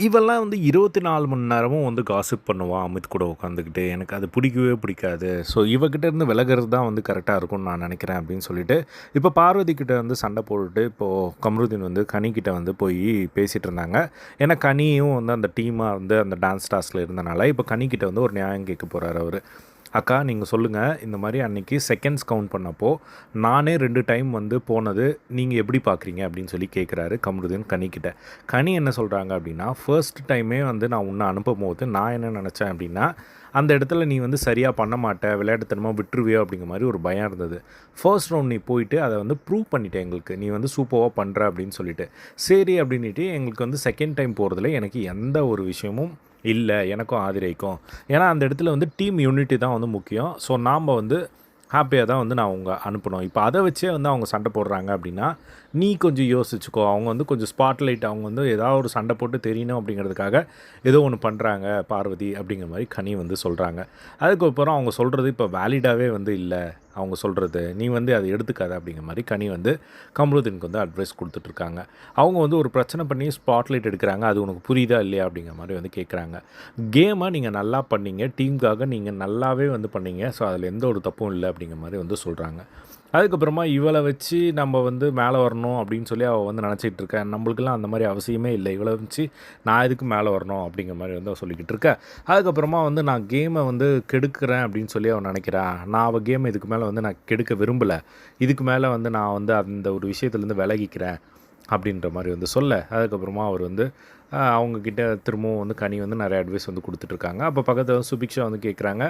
இவெல்லாம் வந்து 24 மணி நேரமும் வந்து காசிப் பண்ணுவான் அமித் கூட உட்காந்துக்கிட்டு. எனக்கு அது பிடிக்கவே பிடிக்காது. ஸோ இவகிட்ட இருந்து விலகிறது தான் வந்து கரெக்டாக இருக்கும்னு நான் நினைக்கிறேன் அப்படின்னு சொல்லிட்டு, இப்போ பார்வதி கிட்ட வந்து சண்டை போட்டுட்டு, இப்போது கமருதீன் வந்து கனிக்கிட்ட வந்து போய் பேசிகிட்டு இருந்தாங்க. ஏன்னா கனியும் வந்து அந்த டீமாக வந்து அந்த டான்ஸ் டாஸ்கில் இருந்தனால, இப்போ கனிக்கிட்ட வந்து ஒரு நியாயம் கேட்க போகிறாரு அவர். அக்கா நீங்கள் சொல்லுங்கள், இந்த மாதிரி அன்றைக்கி செகண்ட்ஸ் கவுண்ட் பண்ணப்போ நானே 2 டைம் வந்து போனது நீங்கள் எப்படி பார்க்குறீங்க அப்படின்னு சொல்லி கேட்குறாரு கமருதீன் கனிக்கிட்ட. கனி என்ன சொல்கிறாங்க அப்படின்னா, ஃபர்ஸ்ட் டைமே வந்து நான் உன்னை அனுப்பும்போது நான் என்ன நினச்சேன் அப்படின்னா, அந்த இடத்துல நீ வந்து சரியாக பண்ண மாட்டே, விளையாட்டுத்தனமாக விட்டுருவியோ அப்படிங்கிற மாதிரி ஒரு பயம் இருந்தது. ஃபர்ஸ்ட் ரவுண்ட் நீ போயிட்டு அதை வந்து ப்ரூவ் பண்ணிட்டேன் எங்களுக்கு, நீ வந்து சூப்பராக பண்ணுற அப்படின்னு சொல்லிட்டு. சரி அப்படின்ட்டு எங்களுக்கு வந்து செகண்ட் டைம் போகிறதுல எனக்கு எந்த ஒரு விஷயமும் இல்லை, எனக்கும் ஆதிரைக்கும். ஏன்னா அந்த இடத்துல வந்து டீம் யூனிட்டி தான் வந்து முக்கியம். ஸோ நாம் வந்து ஹாப்பியாக தான் வந்து நான் அவங்க அனுப்பணும். இப்போ அதை வச்சே வந்து அவங்க சண்டை போடுறாங்க அப்படின்னா, நீ கொஞ்சம் யோசிச்சுக்கோ. அவங்க வந்து கொஞ்சம் ஸ்பாட்லைட், அவங்க வந்து ஏதாவது ஒரு சண்டை போட்டு தெரியணும் அப்படிங்கிறதுக்காக ஏதோ ஒன்று பண்ணுறாங்க பார்வதி அப்படிங்கிற மாதிரி கனி வந்து சொல்கிறாங்க. அதுக்கப்புறம் அவங்க சொல்கிறது இப்போ வேலிடாகவே வந்து இல்லை, அவங்க சொல்கிறது நீ வந்து அதை எடுத்துக்காத அப்படிங்கிற மாதிரி கனி வந்து கமருதீனுக்கு வந்து அட்வைஸ் கொடுத்துட்ருக்காங்க. அவங்க வந்து ஒரு பிரச்சனை பண்ணி ஸ்பாட்லைட் எடுக்கிறாங்க, அது உனக்கு புரியுதா இல்லையா அப்படிங்கிற மாதிரி வந்து கேட்குறாங்க. கேமை நீங்கள் நல்லா பண்ணீங்க, டீமுக்காக நீங்கள் நல்லாவே வந்து பண்ணீங்க, ஸோ அதில் எந்த ஒரு தப்பும் இல்லை அப்படிங்கிற மாதிரி வந்து சொல்கிறாங்க. அதுக்கப்புறமா இவளை வச்சு நம்ம வந்து மேலே வரணும் அப்படின்னு சொல்லி அவள் வந்து நினச்சிக்கிட்டு இருக்கேன். நம்மளுக்கெல்லாம் அந்த மாதிரி அவசியமே இல்லை, இவளை வச்சு நான் எதுக்கு மேலே வரணும் அப்படிங்கிற மாதிரி வந்து அவள் சொல்லிக்கிட்டு இருக்கேன். அதுக்கப்புறமா வந்து நான் கேமை வந்து கெடுக்கிறேன் அப்படின்னு சொல்லி அவன் நினைக்கிறான். நான் அவள் கேமை இதுக்கு மேலே வந்து நான் கெடுக்க விரும்பலை, இதுக்கு மேலே வந்து நான் வந்து அந்த ஒரு விஷயத்துலேருந்து விலகிக்கிறேன் அப்படின்ற மாதிரி வந்து சொல்ல, அதுக்கப்புறமா அவர் வந்து அவங்கக்கிட்ட திரும்பவும் வந்து கனி வந்து நிறைய அட்வைஸ் வந்து கொடுத்துட்ருக்காங்க. அப்போ பக்கத்தில் வந்து சுபிக்ஷா வந்து கேட்குறாங்க.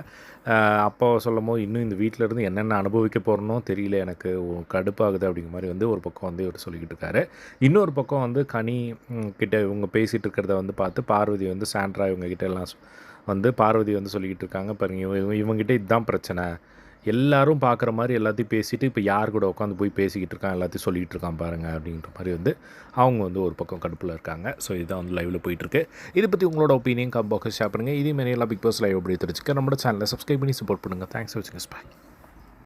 அப்போ சொல்லும்போது இன்னும் இந்த வீட்டிலேருந்து என்னென்ன அனுபவிக்க போகிறனோ தெரியல, எனக்கு கடுப்பாகுது அப்படிங்கிற மாதிரி வந்து ஒரு பக்கம் வந்து இவர் சொல்லிக்கிட்டு இருக்காரு. இன்னொரு பக்கம் வந்து கனி கிட்ட இவங்க பேசிகிட்டு இருக்கிறத வந்து பார்த்து பார்வதி வந்து சாண்ட்ரா இவங்ககிட்ட எல்லாம் வந்து பார்வதி வந்து சொல்லிக்கிட்டு இருக்காங்க. பாருங்க, இவங்ககிட்ட இதுதான் பிரச்சனை, எல்லாரும் பார்க்குற மாதிரி எல்லாத்தையும் பேசிவிட்டு இப்போ யார் கூட உட்காந்து போய் பேசிக்கிட்டு இருக்கான், எல்லாத்தையும் சொல்லிகிட்டு இருக்கான் பாருங்கள் அப்படின்ற மாதிரி வந்து அவங்க வந்து ஒரு பக்கம் கடுப்பில் இருக்காங்க. ஸோ இதுதான் வந்து லைவில் போயிட்டுருக்கு. இதை பற்றி உங்களோட ஒப்பீனியன் கமெண்ட் பாக்ஸில் ஷேர் பண்ணுங்கள். இதே மாதிரி எல்லாம் பிக் பாஸ் லைவ் அப்படி தெரிஞ்சுக்க நம்மளோட சேனலை சப்ஸ்கிரைப் பண்ணி சப்போர்ட் பண்ணுங்கள். தேங்க்ஸ் ஃபார் வாட்சிங். பை.